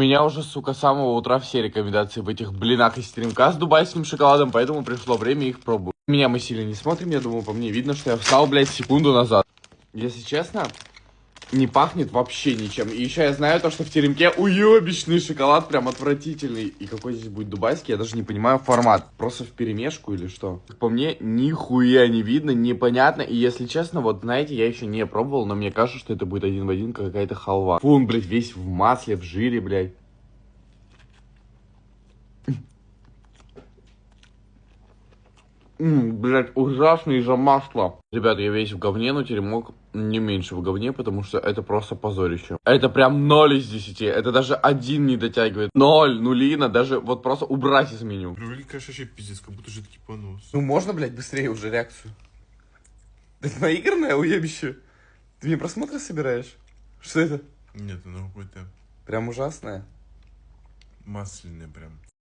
У меня уже, сука, с самого утра все рекомендации в этих блинах из теремка с дубайским шоколадом, поэтому пришло время их пробовать. Меня мы сильно не смотрим, я думаю, по мне видно, что я встал, блядь, секунду назад. Если честно, не пахнет вообще ничем. И еще я знаю то, что в теремке уебищный шоколад, прям отвратительный. И какой здесь будет дубайский, я даже не понимаю формат. Просто вперемешку или что? По мне, нихуя не видно, непонятно. И если честно, вот знаете, я еще не пробовал, но мне кажется, что это будет один в один какая-то халва. Фу, он, блядь, весь в масле, в жире, блядь. Блять, ужасно из-за масла. Ребята, я весь в говне, но теремок не меньше в говне, потому что это просто позорище. Это прям 0 из 10. Это даже 1 не дотягивает. 0, нулина, даже вот просто убрать из меню. Выглядит, конечно, вообще пиздец, как будто жидкий понос. Ну можно, блядь, быстрее уже реакцию? Это наигранное уебище? Ты мне просмотры собираешь? Что это? Нет, оно какое-то Прям ужасное. масляное прям.